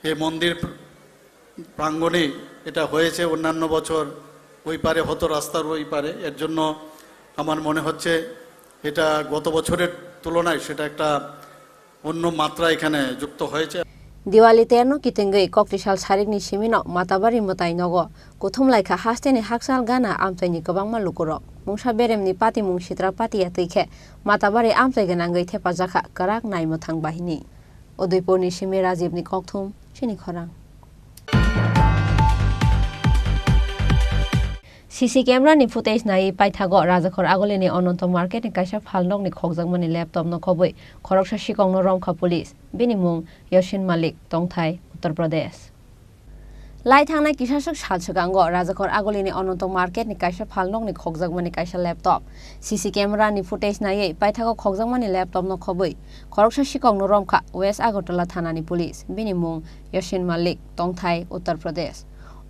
এই মন্দির প্রাঙ্গণে এটা হয়েছে। অন্যান্য বছর ওই পারে হতো, রাস্তার ওই পারে। এর জন্য আমার মনে হচ্ছে এটা গত বছরের তুলনায় সেটা একটা অন্য মাত্রা এখানে যুক্ত হয়েছে। Diwali terno kitengei koktisal sarikni simino matabari motai nogo kuthum laika hasteni haksal gana amtaini kobangma lukuro mungsa beremni pati mung sitra pati atike matabari amtai ganangai thepajaka karak naimo thang bahini Udaipurni simi Rajibni kokthum Chini Khorang CC camera ni footage nai paithago Rajakhor agolini ononto market ni kaisa phalnok ni khogjangmani laptop no khoboi khoroksa sikong no romkha police binimung Yashin Malik Tongthai Uttar Pradesh Lai thangnai kisasuk salsugango Rajakhor agolini ononto market ni kaisa phalnok ni khogjangmani kaisa laptop CC camera ni footage nai paithago khogjangmani laptop no khoboi khoroksa sikong no romkha West Agartala thanani police binimung Yashin Malik Tongthai Uttar Pradesh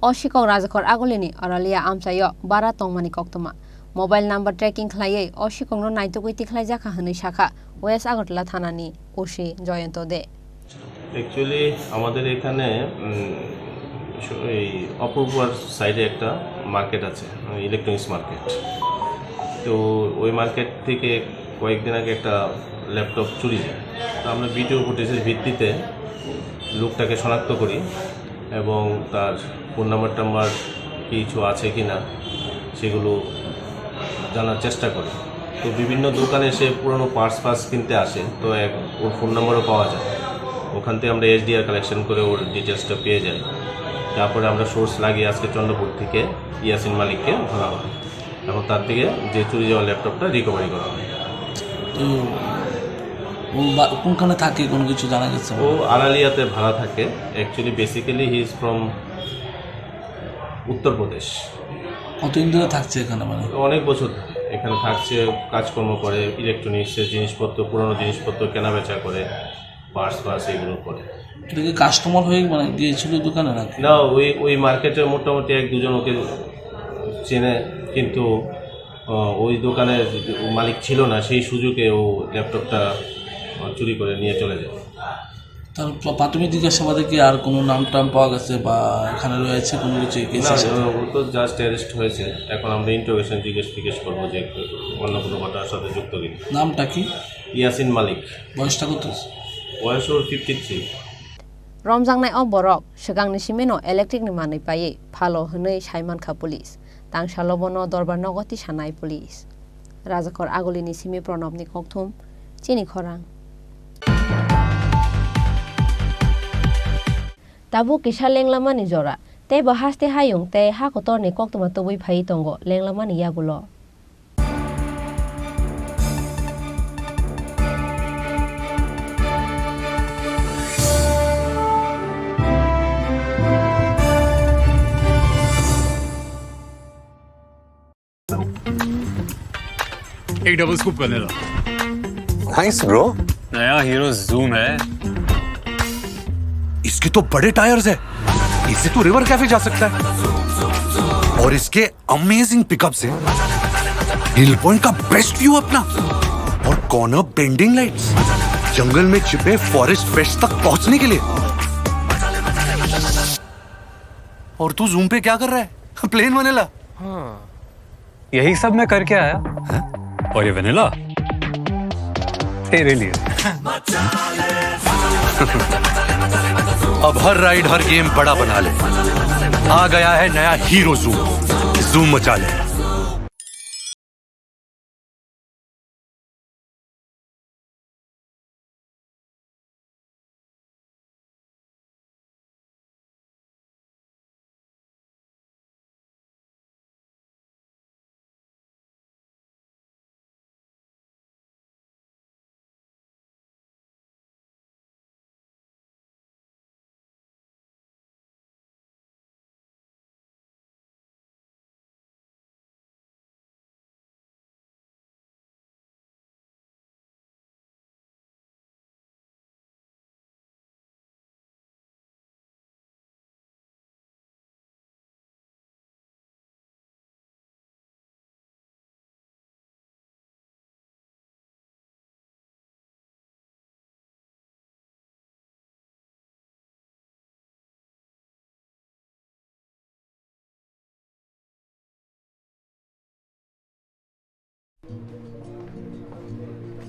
Oshikong Rajakhor agolini aralia amsayo bara tongmani koktoma mobile number tracking khlaiye oshikong no naitugui khlaijaka hनै শাখা West Agartala thanani OC Jayanta De actually আমাদের এখানে এই অপূর্বর সাইডে একটা market আছে, electronics market. তো ওই market থেকে কয়েকদিন আগে একটা ল্যাপটপ চুরি যায়। তো আমরা ভিডিও ফুটেজের ভিত্তিতে লোকটাকে শনাক্ত করি এবং তার ফোন নাম্বার কিছু আছে কি না সেগুলো জানার চেষ্টা করি। তো বিভিন্ন দোকানে সে পুরনো পার্টস কিনতে আসে, তো ওর ফোন নাম্বারও পাওয়া যায়। ওখান থেকে আমরা SDR কালেকশন করে ওর ডিটেলসটা পেয়ে যাই। তারপরে আমরা সোর্স লাগিয়ে আজকে চন্দ্রপুর থেকে ইয়াসিন মালিককে ধরা হয় এবং তার থেকে যে চুরি যাওয়া ল্যাপটপটা রিকভারি করা হয়। তো কোনখানে থাকে কোনো কিছু জানা গেছে? ও আড়ালিয়াতে ভাড়া থাকে। Actually basically he is from Uttar Pradesh. কতদিন ধরে থাকছে এখানে? মানে অনেক বছর এখানে থাকছে, কাজকর্ম করে, ইলেকট্রনিক্সের জিনিসপত্র, পুরনো জিনিসপত্র কেনাবেচা করে, পার্টস এগুলো করে। এটা কি কাস্টমার হয়ে মানে গিয়েছিল দোকানে নাকি? না, ওই মার্কেটে মোটামুটি 1-2 ওকে চেনে, কিন্তু ওই দোকানের মালিক ছিল না, সেই সুযোগে ও ল্যাপটপটা চুরি করে নিয়ে চলে যায়। তার প্রাথমিক জিজ্ঞাসাবাদে কি আর কোনো নাম টাম পাওয়া গেছে বা এখানে রয়েছে কোনো কিছু? ও তো জাস্ট অ্যারেস্ট হয়েছে। এখন আমরা ইন্টারোগেশন জিজ্ঞেস করবো যে অন্য কোনো ঘটনার সাথে যুক্ত কিনা। নামটা কি? ইয়াসিন মালিক। বয়সটা কত? বয়স ওর 53। Romjangnai o borok sigang ni simino electric ni manui paye phalo hwnei saimankha police tangsalobono dorbar nogoti sanai police Rajakhor agolini simi Pranobni kokthum Chini Khorang Tabu kisha lenglamani jora te bahaste hayung te ha kotorni koktuma tobui phai tongo lenglamani yagulo एक double scoop vanilla. Nice bro. नया hero zoom है। इसके तो बड़े tyres है, इससे तो river cafe जा सकता है। और इसके अमेजिंग पिकअप से हिल पॉइंट का बेस्ट व्यू अपना, और कॉर्नर बेंडिंग लाइट्स, जंगल में छिपे फॉरेस्ट फेस्ट तक पहुंचने के लिए। और तू जूम पे क्या कर रहा है? Plane vanilla. हाँ, यही सब मैं करके आया। है? और ये वनीला तेरे लिए। अब हर राइड हर गेम बड़ा बना ले। आ गया है नया हीरो जूम। जूम मचा ले।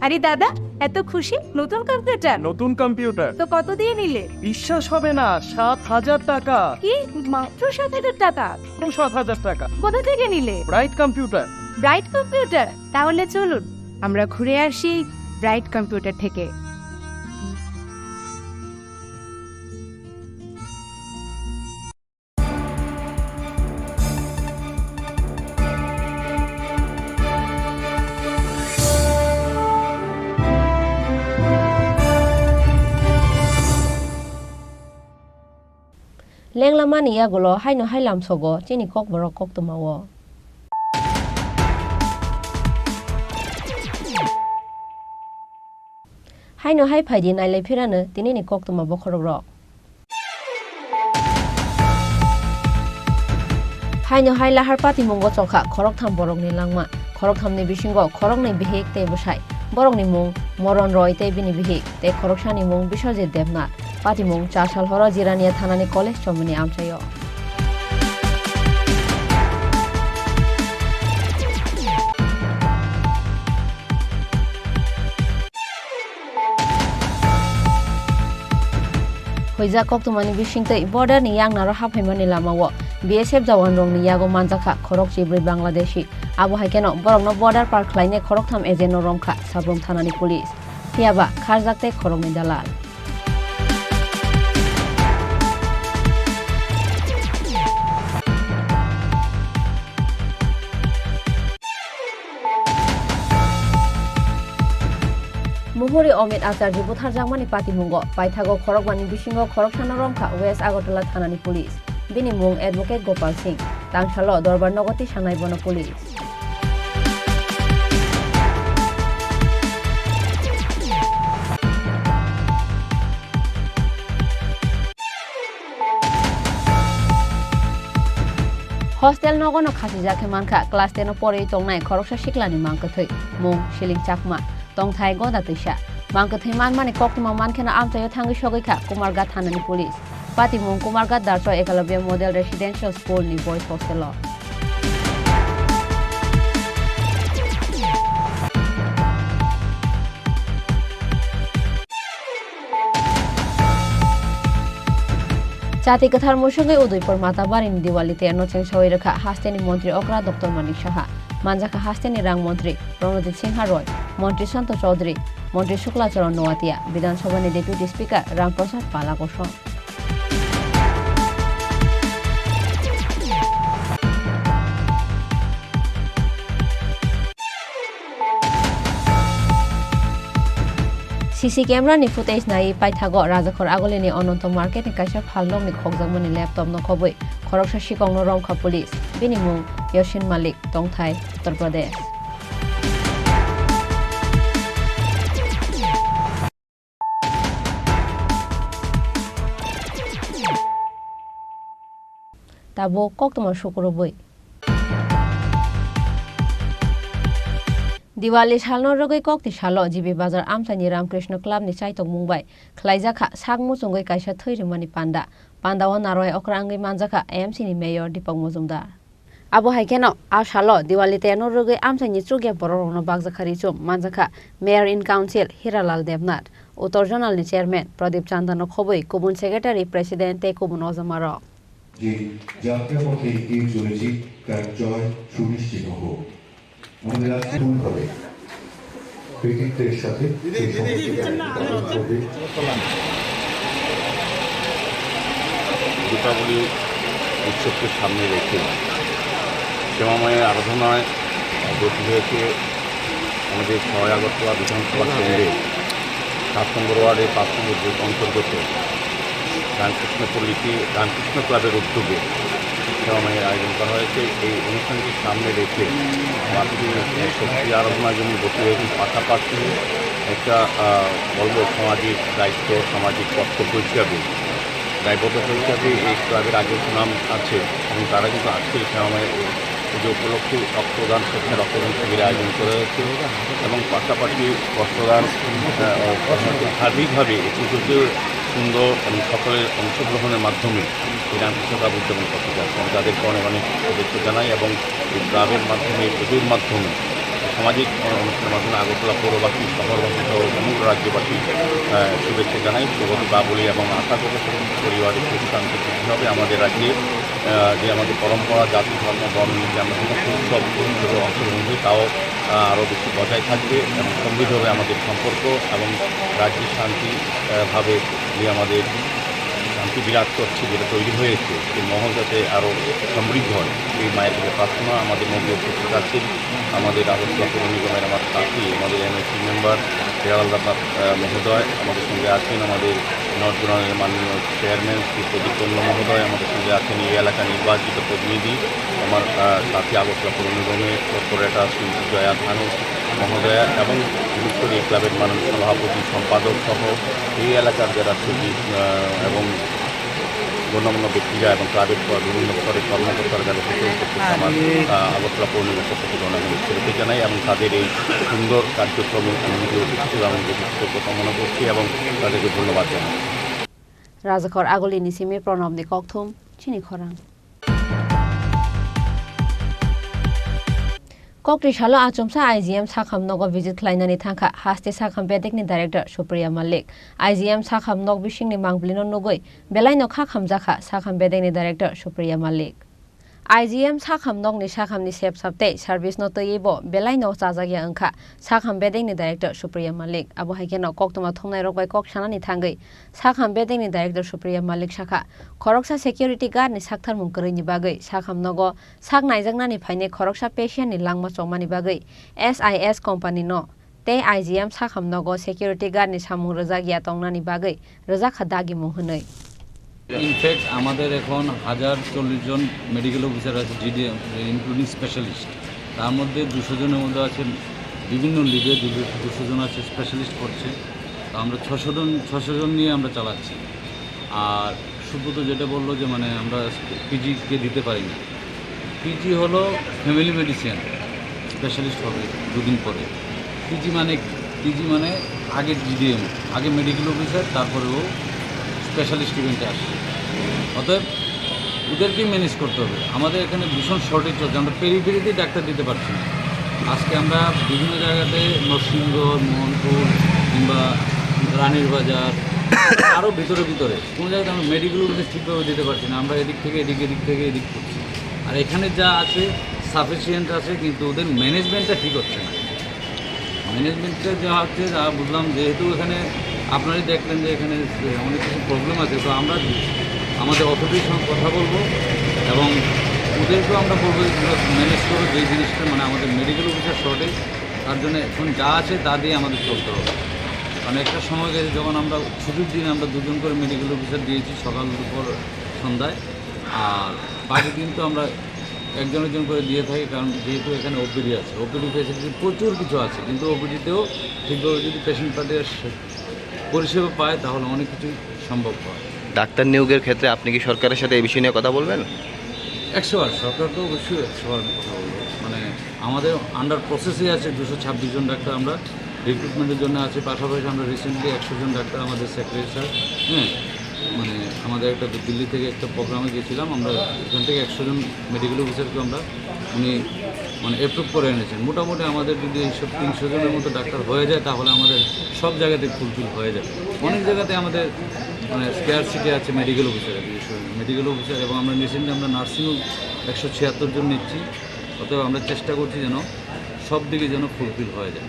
আরে দাদা, এত খুশি? নতুন কম্পিউটার? নতুন কম্পিউটার তো কত দিয়ে নিলে? বিশ্বাস হবে না, 7,000 টাকা। কি, মাত্র 7,000 টাকা? 7,000 টাকা। কোথা থেকে নিলে? Bright computer. Bright computer? তাহলে চলুন আমরা ঘুরে আসি ব্রাইট কম্পিউটার থেকে। লেংলামা নিয়াগুলো হাইনো হাইলাম সগো চিনি kokborok koktumawo হাইনো হাই ফাইদি নাইলাই ফিরানো তিনিনি koktuma bokhorok হাইনো হাই লাহার পাতি মঙ্গ চখা খরক থাম বরক ni langma খরক থামনি বিসিঙ্গ খরক ni bihik te bosai borok ni mung moron roy te bini bihik te খরক Sunny mung Biswajit Debnath পাতি mung 4 সাল হর জিরানিয়া থানানি কলেজ চমনি আমচাইও হইজা koktumani bisingtei border ni yang naro haphaimani lamawo BSF jawan rong ni yago manjaka khorok chibri Bangladeshi abo haikeno borokno border par khlaine khorok tham agent romkha sabrom thanani police piaba kharjakte khorok ni dalal Muhuri Omid Acharya Buthar Jangmani Pati Mungo Paithago Khorokmani Bisingo Khoroksano Romkha West Agartala Thanani Police Bini Mung Advocate Gopal Singh Tangshalo Dorbar Nogoti Shanai Bono Police Hostel Nogono Khasijake Manka Class 10 Pore Tongnai Khoroksa Shiklani Mankathoi Mung Shiling Chakma Tongthai goda tuisha mangkathai manmani koktuma mankhena amchayo thangi sogaikha Kumargat thanani police pati mung Kumargat darso Ekalabya Model Residential School ni boys hostel জাতি কথার মসঙ্গে উদয়পুর মাতাবাড়িনি দিওয়ালিতে নচেং সই রেখা হাস্তেনি মন্ত্রী অকরা দপ্তর মানিক সাহা মানজাকা হাস্তেনি রাং মন্ত্রী প্রণজিৎ সিংহা রয় মন্ত্রী সন্তোষ চৌধুরী মন্ত্রী শুক্লাচরণ নোয়াতিয়া বিধানসভানি deputy speaker Ramprasad পালাকোষ CC camera ni footage nai paithago rajakhor agoleni ononto market ni kaisa phalnok ni khogjagmani laptop no khoboi khoroksa sikongno romkha police bini mung Yashin Malik Tongthai Uttar Pradesh tabo koktuma sukuroboi Diwali salno rogoi kokti salo jibi bazar amsani Ramkrishna Club ni chaitok mumbai khlaijaka sagmu chungoi kaisa thairimani panda o naroi okrangai manjaka AMC ni mayor Deepak Mojumdar abo haikeno a salo Diwali te no rogoi amsani chugya bororno bagjakhari chum manjaka mayor in council Hiralal Devnath Uttar Zonal ni chairman Pradip Chandano khoboi kubun secretary president te kubun ozamaro যে যাত্রা পথে এগিয়ে চলেছি তার জয় সুনিশ্চিত হোক আমাদের আজকে হবে কৃতিত্বের সাথে দীপাবলি উৎসবকে সামনে রেখে শ্যামামায়ের আরাধনায় গতি হয়েছে আমাদের 6 আগরতলা বিধানসভা কেন্দ্রে 7 নম্বর ওয়ার্ডের 5 নম্বর বুথ অন্তর্গত রামকৃষ্ণপল্লীতে রামকৃষ্ণ ক্লাবের উদ্যোগে শ্যামামায়ের আয়োজন করা হয়েছে। এই অনুষ্ঠানকে সামনে রেখে মাতৃ শক্তি আরাধনার জন্য গতি হয়েছে, পাশাপাশি একটা বলব সামাজিক দায়িত্ব সামাজিক কর্তব্য হিসাবে দায়বদ্ধতা হিসাবে এই ক্লাবের আগে সুনাম আছে এবং তারা কিন্তু আজকে শ্যামামায়ের পুজো উপলক্ষে রক্তদান স্বেচ্ছা রক্তদান শিবির আয়োজন করা হয়েছে এবং পাশাপাশি রক্তদান সার্বিকভাবে এই পুজোকে সুন্দর এবং সকলের অংশগ্রহণের মাধ্যমে এই রামকৃষ্ণ ক্লাব উদযাপন করতে যাচ্ছেন। তাদেরকে অনেক অনেক শুভেচ্ছা জানাই এবং এই ক্লাবের মাধ্যমে পুজোর মাধ্যমে সামাজিক অনুষ্ঠানের মাধ্যমে আগরতলা পৌরবাসী, শহরবাসী সহ সমগ্র রাজ্যবাসী শুভেচ্ছা জানাই, শুভতি বাবলি এবং আশা করব পরিবারের সুখ শান্তি বৃদ্ধি হবে। আমাদের রাজ্যে যে আমাদের পরম্পরা, জাতি, ধর্ম, বর্ণ যে আমরা সমস্ত উৎসব হিসেবে অংশগ্রহণ করি তাও আরও বেশি বজায় থাকবে এবং সমৃদ্ধ হবে আমাদের সম্পর্ক এবং রাজ্যের শান্তিভাবে যে আমাদের শান্তি বিরাজ করছে, যেটা তৈরি হয়েছে সেই মহল যাতে আরও সমৃদ্ধ হয় এই মায়ের কাছে প্রার্থনা। আমাদের মধ্যে উপস্থিত আছেন আমাদের আগরতলা পৌর নিগমের আমার সাথী, আমাদের এমএসি মেম্বার হেরাল দাস মহোদয়, আমাদের সঙ্গে আছেন আমাদের নর্থ জোনালের মাননীয় চেয়ারম্যান শ্রী প্রদীপ চন্দ্র মহোদয়, আমাদের সঙ্গে আছেন এই এলাকা নির্বাচিত প্রতিনিধি আমার সাথী আগরতলা পৌর নিগমের কর্পোরেটর শ্রী জয়া ধানু মহোদয়া এবং ভিক্টোরিয়া ক্লাবের মাননীয় সভাপতি, সম্পাদক সহ এই এলাকার যারা সচিব এবং গণ্যমান্য ব্যক্তিরা এবং ক্লাবের বিভিন্ন স্তরের কর্মকর্তারা যারা থেকে উপস্থিত আমার আগরতলা পৌর নিগমের পক্ষ থেকে অনেক শুভেচ্ছা জানাই এবং তাদের এই সুন্দর কার্যক্রমে আমি নিজে উপস্থিত এবং কৃতজ্ঞতা মনে করছি এবং তাদেরকে ধন্যবাদ জানাই। রাজাখর আগলিনি সিমি প্রণবনি ককথুম চিনি খরাং Kokri Shalo Achumsa IGM Sakham Nogo visit Klainani Tanka, Haste Sakham Bedekni Director Supriya Malik. IGM Sakham Nog Bishingni Mangblino Nogoi, Belaino Kakham Zaka, Sakham Bedekni Director Supriya Malik. IGM Sakham Nogni Sakham ni Sep Sapte, Service Noto Yebo, Belaino Zazagya Anka, Sakham Bedekni Director Supriya Malik. Abu Hakeno Koktuma Tonai Rogai Kok Shanani Tangai, Sakham Bedekni Director Supriya Malik Shaka. Khoroksa Security Guard ni Saktar Mungkari Bagai, Sakham Nogo, Sak Naizangani Paine Khoroksa Patient ni Langma Chomani Bagai, SIS Company no. Te IGM Sakham Nogo Security Guard ni Samung Razagya Tongnani Bagai, Razak Hadagi Mohunai. In fact আমাদের এখন 1040 জন medical officer আছে GDM including specialist, তার মধ্যে 200 জনের মধ্যে আছেন বিভিন্ন লিগে, 200 জন আছে স্পেশালিস্ট করছে। তো আমরা 600 জন নিয়ে আমরা চালাচ্ছি। আর সুব্রত যেটা বললো যে মানে আমরা পিজিকে দিতে পারি না, পিজি হলো ফ্যামিলি মেডিসিন, স্পেশালিস্ট হবে 2 দিন পরে। পিজি মানে আগে জিডিএম, আগে মেডিকেল অফিসার, তারপরে ও স্পেশালিস্ট ইভেন্টে আসে। অতএব ওদেরকেই ম্যানেজ করতে হবে। আমাদের এখানে ভীষণ শর্টেজ চলছে, আমরা পেরিফেরিতে ডাক্তার দিতে পারছি না। আজকে আমরা বিভিন্ন জায়গাতে নরসিংহ, মোহনপুর কিংবা রানীর বাজার আরও ভিতরে কোনো জায়গাতে আমরা মেডিকেল অফিসে ঠিকভাবে দিতে পারছি না। আমরা এদিক থেকে এদিক করছি। আর এখানে যা আছে সাফিসিয়েন্ট আছে, কিন্তু ওদের ম্যানেজমেন্টটা ঠিক হচ্ছে না। ম্যানেজমেন্টটা যা হচ্ছে যা বুঝলাম, যেহেতু এখানে আপনারাই দেখলেন যে এখানে অনেক কিছু প্রবলেম আছে, তো আমরা আমাদের অথরিটির সঙ্গে কথা বলবো এবং ওদেরকেও আমরা বলবো ম্যানেজ করবো যে জিনিসটা মানে আমাদের মেডিকেল অফিসার শর্টেজ, তার জন্য এখন যা আছে তা দিয়ে আমাদের চলতে হবে। কারণ একটা সময় গেছে যখন আমরা ছুটির দিন আমরা 2 জন করে মেডিকেল অফিসার দিয়েছি, সকাল দুপুর সন্ধ্যায়, আর বাকি দিন তো আমরা একজন করে দিয়ে থাকি। কারণ যেহেতু এখানে ওপিডি আছে, ওপিডি ফেসিলিটি প্রচুর কিছু আছে, কিন্তু ওপিডিতেও ঠিকভাবে যদি পেশেন্ট পার্টির পরিষেবা পায় তাহলে অনেক কিছু সম্ভব হয়। ডাক্তার নিয়োগের ক্ষেত্রে আপনি কি সরকারের সাথে এই বিষয় নিয়ে কথা বলবেন? 100বার সরকার তো অবশ্যই 100বার কথা বলবো। মানে আমাদের আন্ডার প্রসেসে আছে 226 জন ডাক্তার আমরা রিক্রুটমেন্টের জন্য আছে। পাশাপাশি আমরা রিসেন্টলি 100 জন ডাক্তার আমাদের সেক্রেটারি স্যার, মানে আমাদের একটা দিল্লি থেকে একটা প্রোগ্রামে গিয়েছিলাম, আমরা এখান থেকে 100 জন মেডিকেল অফিসারকে আমরা উনি মানে অ্যাপ্রুভ করে এনেছেন। মোটামুটি আমাদের যদি এইসব 300 জনের মতো ডাক্তার হয়ে যায় তাহলে আমাদের সব জায়গাতে ফুলফিল হয়ে যাবে। অনেক জায়গাতে আমাদের মানে স্কেয়ার সিটি আছে মেডিকেল অফিসার, এবং আমরা রিসেন্টলি আমরা নার্সিংও 176 জন নিচ্ছি। অতএব আমরা চেষ্টা করছি যেন সব দিকে যেন ফুলফিল হয়ে যায়।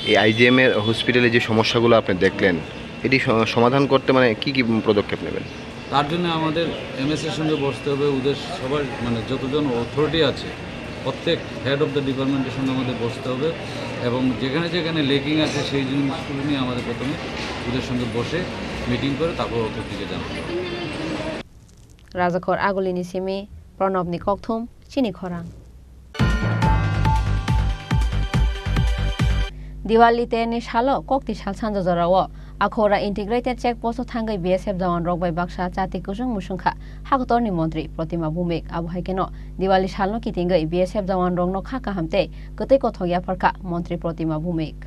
এই আইজিএমের হসপিটালে যে সমস্যাগুলো আপনি দেখলেন, এটি সমাধান করতে মানে কি পদক্ষেপ নেবেন? তার জন্য আমাদের এমএসের সঙ্গে বসতে হবে, ওদের সবার মানে যতজন অথরিটি আছে প্রত্যেক হেড অফ দ্য ডিপার্টমেন্টের সঙ্গে আমাদের বসতে হবে এবং যেখানে লেকিং আছে সেই জিনিসগুলো নিয়ে আমাদের প্রথমে ওদের সঙ্গে বসে মিটিং করে তারপর অথরিটিকে জানাতে হবে। রাজাখর আগলিনি সিমি প্রণবনি ককথুম চিনি খরাং দিওয়ালিতে নি সালো kokti sal sanja jarawo akhora integrated checkpost thangai BSF jawan rokbai baksa chati kusung musungkha hagotorni mantri Pratima Bhumik abhaikeno diwali salno kitingai BSF jawan rokno khaka hamte kotei kothogya parka mantri Pratima Bhumik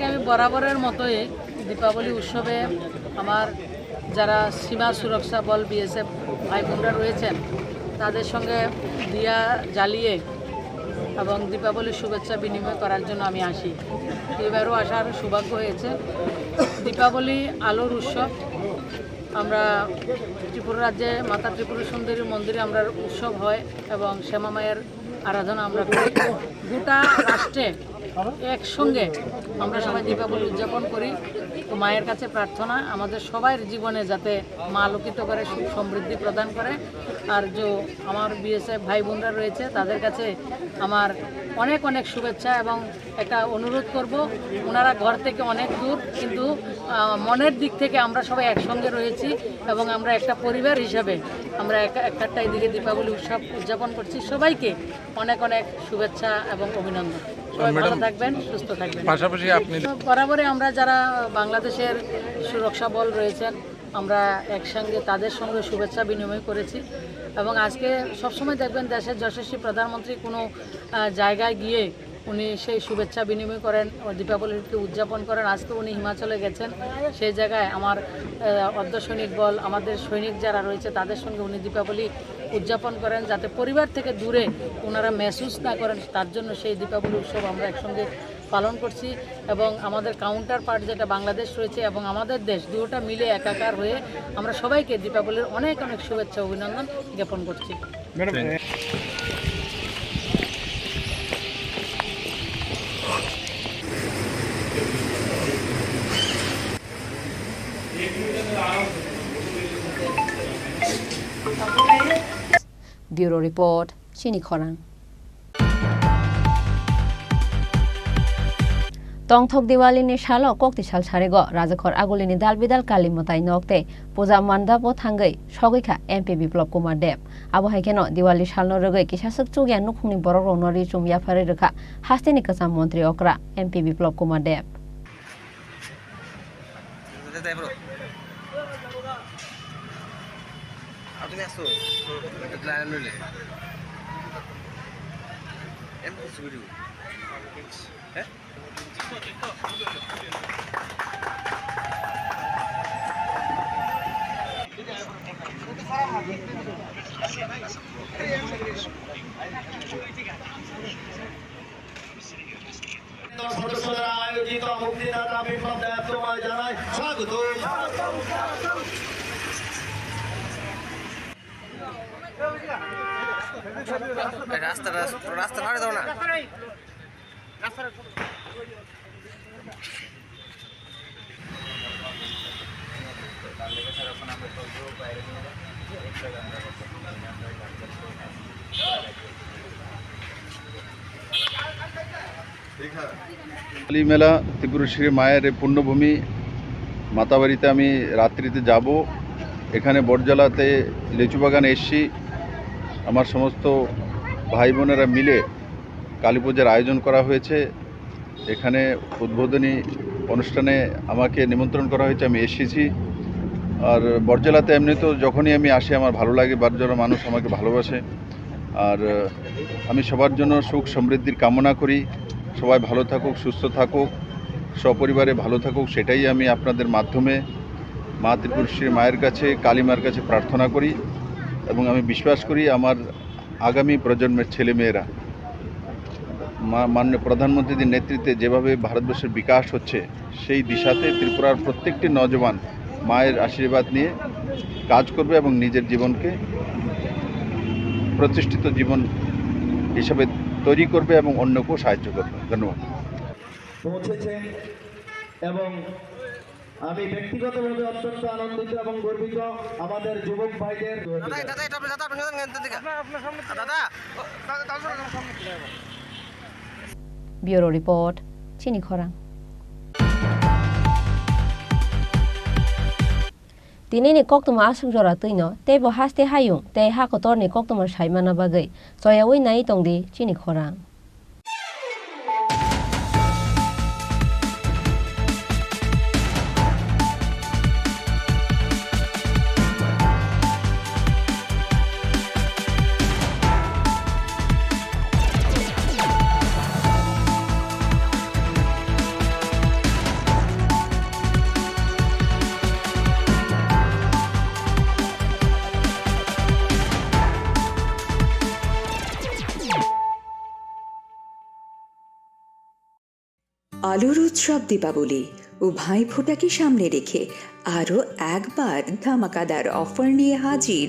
আমি বরাবরের মতোই দীপাবলি উৎসবে আমার যারা সীমা সুরক্ষা বল BSF ভাই বোনরা রয়েছেন তাদের সঙ্গে দিয়া জ্বালিয়ে এবং দীপাবলির শুভেচ্ছা বিনিময় করার জন্য আমি আসি। এবারও আসার সৌভাগ্য হয়েছে। দীপাবলি আলোর উৎসব। আমরা ত্রিপুরা রাজ্যে মাতা ত্রিপুরা সুন্দরী মন্দিরে আমরা উৎসব হয় এবং শ্যামা মায়ের আরাধনা আমরা করি। গোটা রাষ্ট্রে একসঙ্গে আমরা সবাই দীপাবলি উদযাপন করি। তো মায়ের কাছে প্রার্থনা আমাদের সবার জীবনে যাতে মা আলোকিত করে, সুখ সমৃদ্ধি প্রদান করে। আর যে আমার বিএসএফ ভাই বোনরা রয়েছে তাদের কাছে আমার অনেক অনেক শুভেচ্ছা এবং একটা অনুরোধ করব, ওনারা ঘর থেকে অনেক দূর কিন্তু মনের দিক থেকে আমরা সবাই একসঙ্গে রয়েছি এবং আমরা একটা পরিবার হিসাবে আমরা একটাই দিকে দীপাবলি উৎসব উদযাপন করছি। সবাইকে অনেক অনেক শুভেচ্ছা এবং অভিনন্দন। সবাই ভালো থাকবেন, সুস্থ থাকবেন। পাশাপাশি আপনি বরাবরই আমরা যারা বাংলাদেশের সুরক্ষা বল রয়েছেন আমরা একসঙ্গে তাদের সঙ্গে শুভেচ্ছা বিনিময় করেছি এবং আজকে সবসময় দেখবেন দেশের যশস্বী প্রধানমন্ত্রী কোনো জায়গায় গিয়ে উনি সেই শুভেচ্ছা বিনিময় করেন, দীপাবলিকে উদযাপন করেন। আজকে উনি হিমাচলে গেছেন, সেই জায়গায় আমার অর্ধ সৈনিক বল আমাদের সৈনিক যারা রয়েছে তাদের সঙ্গে উনি দীপাবলি উদযাপন করেন যাতে পরিবার থেকে দূরে ওনারা মেহসুস না করেন, তার জন্য সেই দীপাবলি উৎসব আমরা একসঙ্গে পালন করছি। এবং আমাদের কাউন্টার পার্ট যেটা বাংলাদেশ রয়েছে এবং আমাদের দেশ দুটোটা মিলে একাকার হয়ে আমরা সবাইকে দীপাবলির অনেক অনেক শুভেচ্ছা অভিনন্দন জ্ঞাপন করছি। Bureau Report, Chini Khorang. Tongthok Diwali ni shalo kokti shal charego Rajakhor aguli ni dalbidal kalimatai nokte puja mandap o thangai shogikha MP Biplop Kumar Deb abo haikeno Diwali shalno rogai kisasuk chugya nukhungni borok ronori chumya phare rekha hastini kasam montri okra MP Biplop Kumar Deb. সদস্যরা আয়োজিত মুক্তিদাতা বিপ্লব তোমায় জানাই স্বাগত। রাস্তা ভাড়া দাও না। কালী মেলা ত্রিপুরা শ্রী মায়ের পুণ্যভূমি মাতাবাড়িতে আমি রাত্রিতে যাব। এখানে বটজলাতে লিচু বাগানে এসছি। আমার সমস্ত ভাই বোনেরা মিলে কালী পূজার আয়োজন করা হয়েছে। এখানে উদ্বোধনী অনুষ্ঠানে আমাকে নিমন্ত্রণ করা হয়েছে, আমি এসেছি। আর বটজলাতে এমনি তো যখনই আমি আসি আমার ভালো লাগে, বটজলার মানুষ আমাকে ভালোবাসে। আর আমি সবার জন্য সুখ সমৃদ্ধির কামনা করি। সবাই ভালো থাকুক, সুস্থ থাকুক, সপরিবারে ভালো থাকুক, সেটাই আমি আপনাদের মাধ্যমে মা ত্রিপুরেশ্বরী মায়ের কাছে, কালী মায়ের কাছে প্রার্থনা করি। এবং আমি বিশ্বাস করি আমার আগামী প্রজন্মের ছেলেমেয়েরা মাননীয় প্রধানমন্ত্রীর নেতৃত্বে যেভাবে ভারতবর্ষের বিকাশ হচ্ছে সেই দিশাতে ত্রিপুরার প্রত্যেকটি নওজওয়ান মায়ের আশীর্বাদ নিয়ে কাজ করবে এবং নিজের জীবনকে প্রতিষ্ঠিত জীবন হিসাবে তৈরি করবে এবং অন্যকেও সাহায্য করবে। ধন্যবাদ। পৌঁছেছেন এবং আমি ব্যক্তিগতভাবে অত্যন্ত আনন্দিত এবং গর্বিত আমাদের যুবক ভাইদের। ব্যুরো রিপোর্ট, চিনি খরাং। Dinini koktuma asuk jora tuino, tebo haste hayung, te hakotor ni koktuma shaimana bagai, soya wei nai tongdi Chini Khorang. আলোর উৎসব দীপাবলি ও ভাইফোঁটাকে সামনে রেখে আরও একবার ধামাকাদার অফার নিয়ে হাজির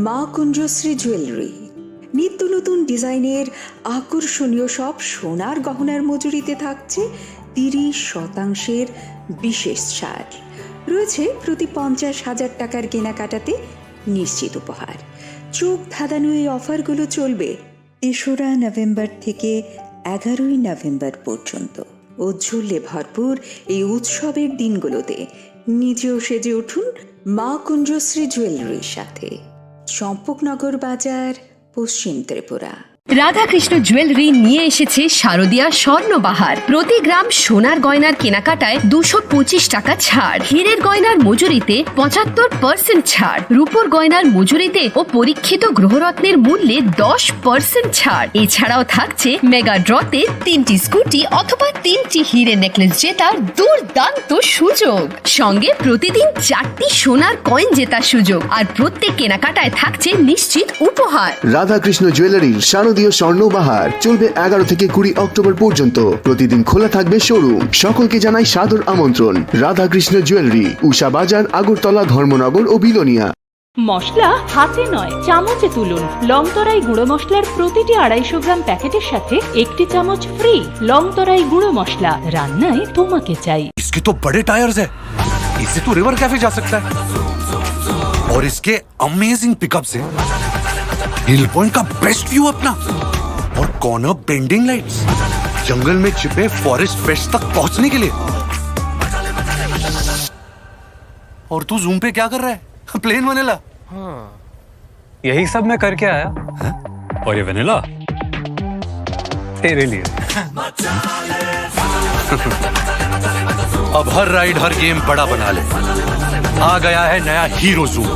মা কুঞ্জশ্রী জুয়েলারি। নিত্য নতুন ডিজাইনের আকর্ষণীয় সব সোনার গহনার মজুরিতে থাকছে 30% বিশেষ ছাড়। রয়েছে প্রতি 50,000 টাকার কেনাকাটাতে নিশ্চিত উপহার। চোখ ধাঁধানো এই অফারগুলো চলবে 3রা নভেম্বর থেকে 11ই নভেম্বর পর্যন্ত। উজ্জ্বলে ভরপুর এই উৎসবের দিনগুলোতে নিজেও সেজে উঠুন মা কুঞ্জশ্রী জুয়েলারির সাথে। চম্পকনগর বাজার, পশ্চিম ত্রিপুরা। রাধাকৃষ্ণ জুয়েলারি নিয়ে এসেছে শারদীয়া স্বর্ণবাহার। প্রতি গ্রাম সোনার গয়নার কেনাকাটায় 225 টাকা ছাড়, হীরের গয়নার মজুরিতে 75% ছাড়, রূপোর গয়নার মজুরিতে ও পরীক্ষিত গ্রহরত্নের মূল্যে 10% ছাড়। এছাড়াও থাকছে মেগা ড্রতে 3টি স্কুটি অথবা 3টি হীরের নেকলেস জেতার দুর্দান্ত সুযোগ, সঙ্গে প্রতিদিন 4টি সোনার কয়েন জেতার সুযোগ, আর প্রত্যেক কেনাকাটায় থাকছে নিশ্চিত উপহার। রাধাকৃষ্ণ জুয়েলারির শারদীয় স্বর্ণবাহার চলবে 11 থেকে 20 অক্টোবর পর্যন্ত। প্রতিদিন খোলা থাকবে শোরুম। সকলকে জানাই সাদর আমন্ত্রণ। রাধাকৃষ্ণ জুয়েলারি, উষা বাজার, আগরতলা, ধর্মনগর ও বিলোনিয়া। মশলা হাতে নয় চামচে তুলুন। লংতরাই গুঁড়ো মশলার প্রতিটি 250 গ্রাম প্যাকেটের সাথে 1টি চামচ ফ্রি। লংতরাই গুঁড়ো মশলা, রান্নায় তোমাকে চাই। इसके तो बड़े टायर्स है, इससे तो रिवर कैफे जा सकता है। और इसके अमेजिंग पिकअप से हिल पॉइंट का बेस्ट व्यू अपना, और कॉर्नर बेंडिंग लाइट्स, जंगल में छिपे फॉरेस्ट पेस्ट तक पहुंचने के लिए। और तू जूम पे क्या कर रहा है? Plane vanilla. यही सब मैं करके आया। और ये वनीला तेरे लिए। अब हर राइड हर गेम बड़ा बना ले। आ गया है नया हीरो जूम,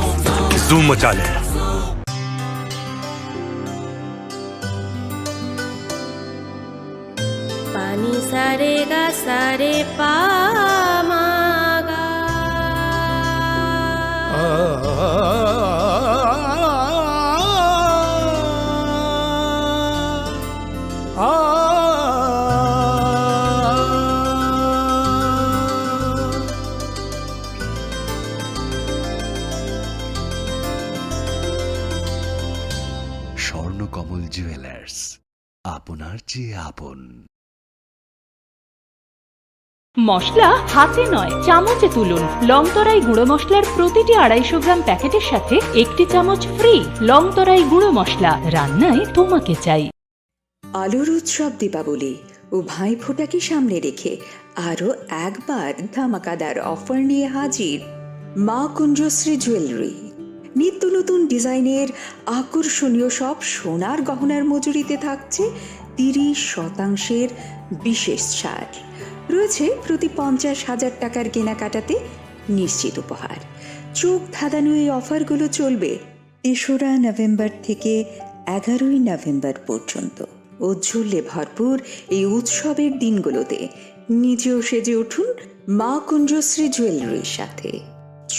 जूम मचा ले। पानी सारे गा सारे पामागा স্বর্ণকমল জুয়েলার্স, আপনার চেয়ে আপন। মশলা হাতে নয় চামচে তুলুন। লংতরাই গুঁড়ো মশলার প্রতিটি 250 গ্রাম প্যাকেটের সাথে 1টি চামচ ফ্রি। লংতরাই গুঁড়ো মশলা, রান্নায় তোমাকে চাই। আলোর উৎসব দীপাবলি ও ভাইফোঁটাকে সামনে রেখে আরও একবার ধামাকাদার অফার নিয়ে হাজির মা কুঞ্জশ্রী জুয়েলারি। নিত্য নতুন ডিজাইনের আকর্ষণীয় সব সোনার গহনার মজুরিতে থাকছে 30% বিশেষ ছাড়। রয়েছে প্রতি 50,000 টাকার কেনাকাটাতে নিশ্চিত উপহার। চোখ ধাঁধানো এই অফারগুলো চলবে 3রা নভেম্বর থেকে 11ই নভেম্বর পর্যন্ত। উজ্জ্বলে ভরপুর এই উৎসবের দিনগুলোতে নিজেও সেজে উঠুন মা কুঞ্জশ্রী জুয়েলারির সাথে।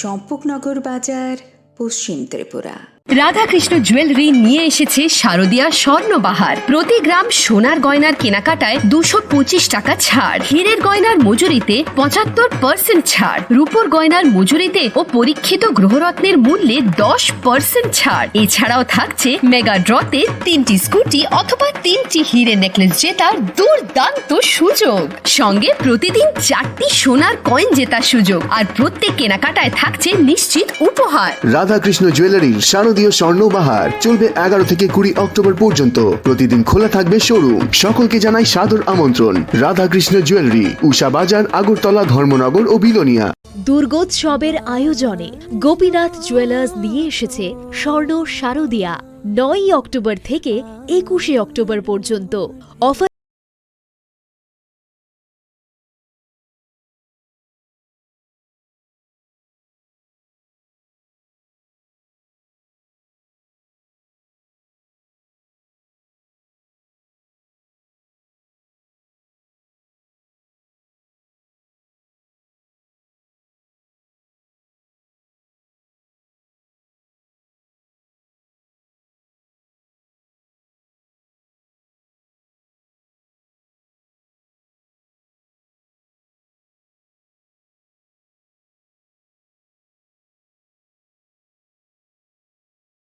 চম্পকনগর বাজার, পশ্চিম ত্রিপুরা। রাধাকৃষ্ণ জুয়েলারি নিয়ে এসেছে শারদীয়া স্বর্ণবাহার। প্রতি গ্রাম সোনার গয়নার কেনাকাটায় 225 টাকা ছাড়, হীরের গয়নার মজুরিতে 75% ছাড়, রূপোর গয়নার মজুরিতে ও পরীক্ষিত গ্রহরত্নের মূল্যে 10% ছাড়। এছাড়াও থাকছে মেগা ড্রতে 3টি স্কুটি অথবা 3টি হীরে নেকলেস জেতার দুর্দান্ত সুযোগ, সঙ্গে প্রতিদিন 4টি সোনার কয়েন জেতার সুযোগ, আর প্রত্যেক কেনাকাটায় থাকছে নিশ্চিত উপহার। রাধাকৃষ্ণ জুয়েলারির শারদীয় স্বর্ণবাহার চলবে 11 থেকে 20 অক্টোবর পর্যন্ত। প্রতিদিন খোলা থাকবে শোরুম। সকলকে জানাই সাদর আমন্ত্রণ। রাধাকৃষ্ণ জুয়েলারি, উষা বাজার, আগরতলা, ধর্মনগর ও বিলোনিয়া। দুর্গোৎসবের আয়োজনে গোপীনাথ জুয়েলার্স নিয়ে এসেছে স্বর্ণ শারদীয়া। 9 অক্টোবর থেকে 21 অক্টোবর পর্যন্ত অফার।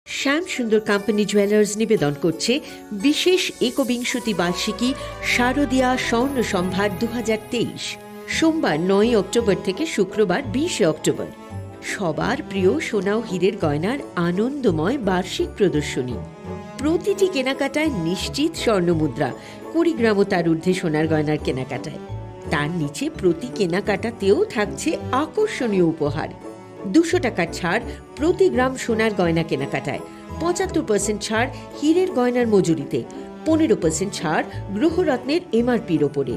শ্যাম সুন্দর কোম্পানি জুয়েলার্স নিবেদন করছে বিশেষ একবিংশতি বার্ষিকী শারদীয়া স্বর্ণ সম্ভার 2023, সোমবার 9 অক্টোবর থেকে শুক্রবার 20 অক্টোবর। সবার প্রিয় সোনা ও হীরের গয়নার আনন্দময় বার্ষিক প্রদর্শনী। প্রতিটি কেনাকাটায় নিশ্চিত স্বর্ণ মুদ্রা, 20 গ্রাম ও তার ঊর্ধ্বে সোনার গয়নার কেনাকাটায়। তার নিচে প্রতি কেনাকাটাতেও থাকছে আকর্ষণীয় উপহার। 200 টাকার ছাড় প্রতি গ্রাম সোনার গয়না কেনাকাটায়, 75% ছাড় হীরের গয়নার মজুরিতে, 15% ছাড় গ্রহরত্নের এমআরপির ওপরে।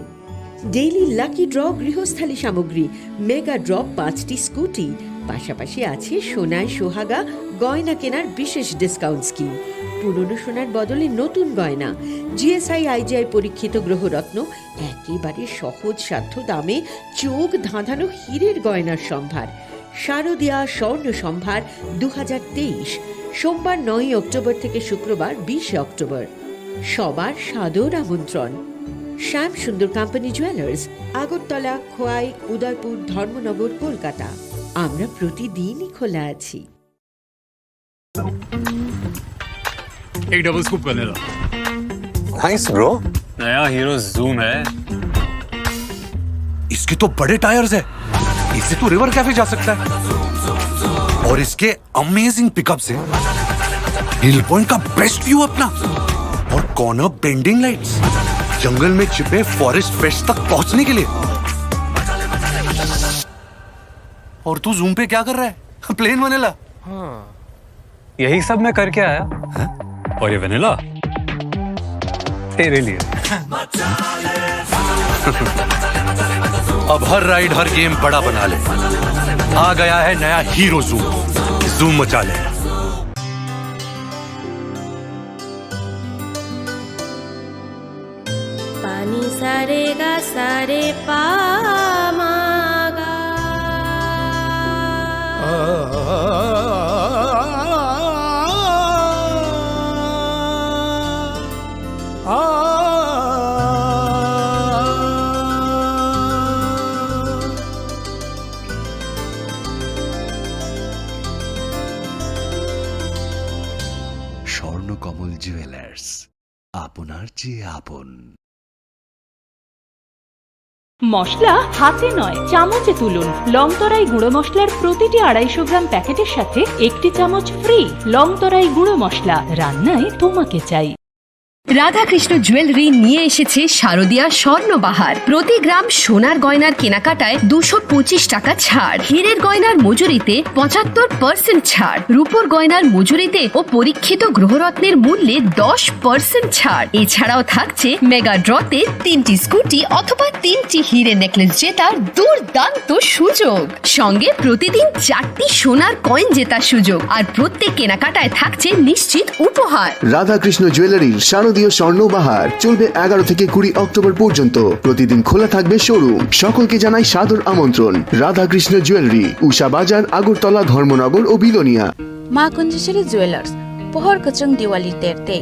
ডেইলি লাকি ড্র গৃহস্থালী সামগ্রী, মেগা ড্র 5টি স্কুটি, পাশাপাশি আছে সোনায় সোহাগা গয়না কেনার বিশেষ ডিসকাউন্ট স্কিম। পুরনো সোনার বদলে নতুন গয়না, জিএসআই আইজিআই পরীক্ষিত গ্রহরত্ন, একেবারে সহজ সাধ্য দামে চোখ ধাঁধানো হীরের গয়নার সম্ভার। শারদীয়া স্বর্ণ সম্ভার 2023, সোমবার 9 অক্টোবর থেকে শুক্রবার 20 অক্টোবর। সবার সাদর আমন্ত্রণ। শ্যাম সুন্দর কোম্পানি জুয়েলার্স, আগরতলা, খোয়াই, উদয়পুর, ধর্মনগর, কলকাতা। আমরা প্রতিদিনই খোলা আছি। एक double scoop vanilla. Nice bro. नया हीरो जूम है। इसके तो बड़े टायर्स है, इससे तो रिवर कैफे जा सकता है। और इसके अमेजिंग पिकअप से हिल पॉइंट का बेस्ट व्यू अपना, और कॉर्नर बेंडिंग लाइट्स, जंगल में छिपे फॉरेस्ट फेस्ट तक पहुंचने के लिए। और तू जूम पे क्या कर रहा है? Plane vanilla. हाँ, यही सब मैं करके आया। है? और ये वनीला तेरे लिए। अब हर राइड हर गेम बड़ा बना ले। आ गया है नया हीरो जूम, जूम मचा ले। पानी सारे गा सारे पा मा गा। স্বর্ণকমল জুয়েলার্স, আপনার চেয়ে আপন। মশলা হাতে নয় চামচে তুলুন। লংতরাই গুঁড়ো মশলার প্রতিটি 250 গ্রাম প্যাকেটের সাথে 1টি চামচ ফ্রি। লংতরাই গুঁড়ো মশলা, রান্নায় তোমাকে চাই। রাধাকৃষ্ণ জুয়েলারি নিয়ে এসেছে শারদীয়া স্বর্ণবাহার। প্রতি গ্রাম সোনার গয়নার কেনাকাটায় 225 টাকা ছাড়, হীরের গয়নার মজুরিতে 75% ছাড়, রূপোর গয়নার মজুরিতে ও পরীক্ষিত গ্রহরত্নের মূল্যে 10% ছাড়। এছাড়াও থাকছে মেগা ড্রতে 3টি স্কুটি অথবা 3টি হীরে নেকলেস জেতার দুর্দান্ত সুযোগ, সঙ্গে প্রতিদিন 4টি সোনার কয়েন জেতার সুযোগ, আর প্রত্যেক কেনাকাটায় থাকছে নিশ্চিত উপহার। রাধাকৃষ্ণ জুয়েলারির শারদীয় স্বর্ণবাহার চলবে 11 থেকে 20 অক্টোবর পর্যন্ত। প্রতিদিন খোলা থাকবে শোরুম। সকলকে জানাই সাদর আমন্ত্রণ। রাধাকৃষ্ণ জুয়েলারি, উষা বাজার, আগরতলা, ধর্মনগর ও বিলোনিয়া। मा कुंजेश्वरी jewellers pohor kachang diwali terte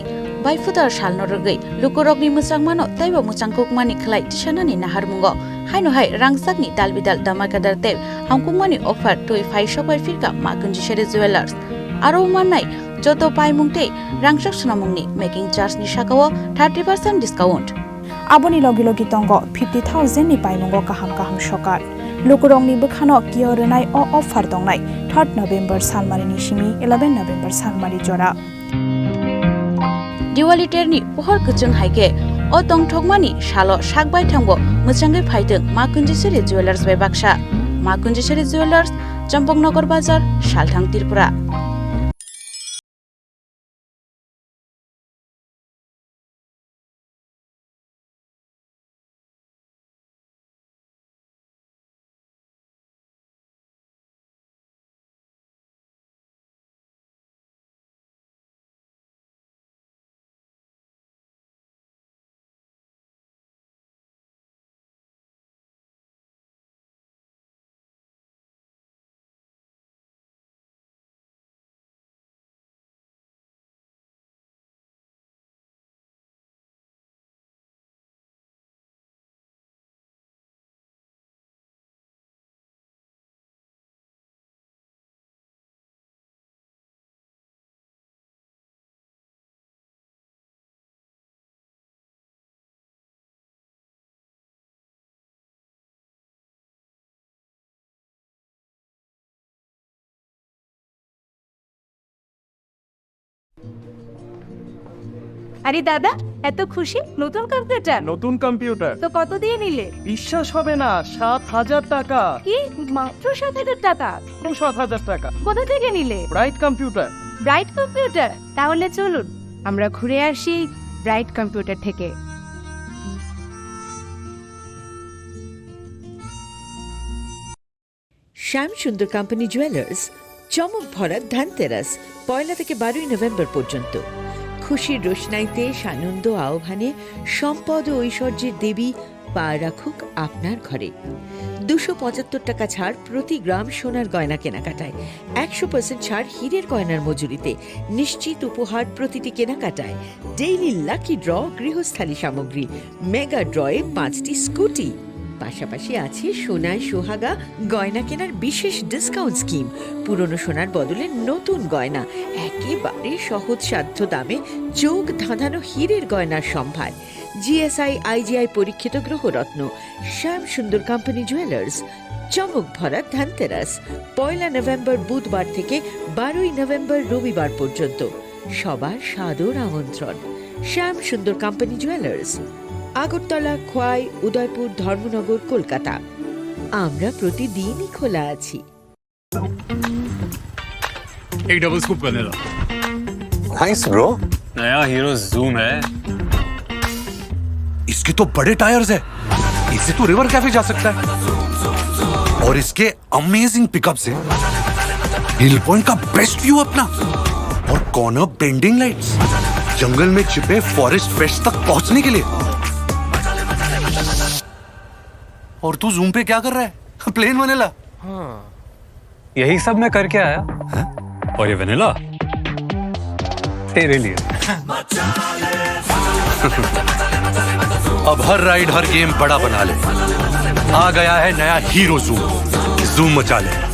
baifutar salno rogai lukorokni musangmano taibo musangkukmani khlai tisanani naharmungo haino hai rangsakni dalbidal damakadar te hamkukmani offer toi phai sobai firka ma Kunjeshwari jewellers aro manai joto paimungte rangsak sunamungni making charge ni sakao 30% discount aboni logi logi tongo 50,000 ni paimungo kaham kaham sokar lukurongni bukhano kiyorenai o offer dongnai 3 November salmari ni simi 11 November salmari jora diwali terni pohor kuchung haike o tongthokmani salo sakbai thangbo muchangai phaideng ma Kunjeshwari jewellers bai baksa ma Kunjeshwari jewellers Champaknagar बाजार सालथां त्रिपुरा আরে দাদা এত খুশি নতুন computer নতুন computer তো কত দিয়ে নিলে বিশ্বাস হবে না 7,000 টাকা কি মাত্র 7,000 টাকা 7,000 টাকা কোথা থেকে নিলে ব্রাইট কম্পিউটার ব্রাইট কম্পিউটার তাহলে চলুন আমরা ঘুরে আসি ব্রাইট কম্পিউটার থেকে শ্যাম সুন্দর কোম্পানি জুয়েলার্স চমক ভরা ধানতেরাস 1 থেকে 12 নভেম্বর পর্যন্ত খুশির রোশনাইতে সানন্দ আহ্বানে সম্পদ ও ঐশ্বর্যের দেবী পা রাখুক আপনার ঘরে 275 টাকা ছাড় প্রতি গ্রাম সোনার গয়না কেনাকাটায় 100% ছাড় হীরের গয়নার মজুরিতে নিশ্চিত উপহার প্রতিটি কেনাকাটায় ডেইলি লাকি ড্র গৃহস্থালী সামগ্রী মেগা ড্রয়ে 5টি স্কুটি পাশাপাশি আছে সোনায় সোহাগা গয়না কেনার বিশেষ ডিসকাউন্ট স্কিম পুরনো সোনার বদলে নতুন গয়না একেবারে সহজসাধ্য দামে চোখ ধাঁধানো হীরের গয়নার সম্ভার জিএসআই আইজিআই পরীক্ষিত গ্রহরত্ন শ্যাম সুন্দর কোম্পানি জুয়েলার্স চমক ভরা ধানতেরাস 1 নভেম্বর বুধবার থেকে 12 নভেম্বর রবিবার পর্যন্ত সবার সাদর আমন্ত্রণ শ্যাম সুন্দর কোম্পানি জুয়েলার্স আগরতলা খোয়াই উদয়পুর ধর্মনগর কলকাতা আমরা প্রতিদিনই খোলা আছি एक double scoop vanilla nice bro नया हीरो जूम है इसके तो बड़े टायर्स है इससे तो रिवर कैफे जा सकता है और इसके अमेजिंग पिकअप से हिल पॉइंट का बेस्ट व्यू अपना और कॉर्नर बेंडिंग लाइट्स जंगल में छिपे फॉरेस्ट फेस्ट तक पहुंचने के लिए और तू जूम पे क्या कर रहा है प्लेन वनीला हाँ यही सब मैं करके आया है? और ये वनीला तेरे लिए अब हर राइड हर गेम बड़ा बना ले आ गया है नया हीरो जूम जूम मचा ले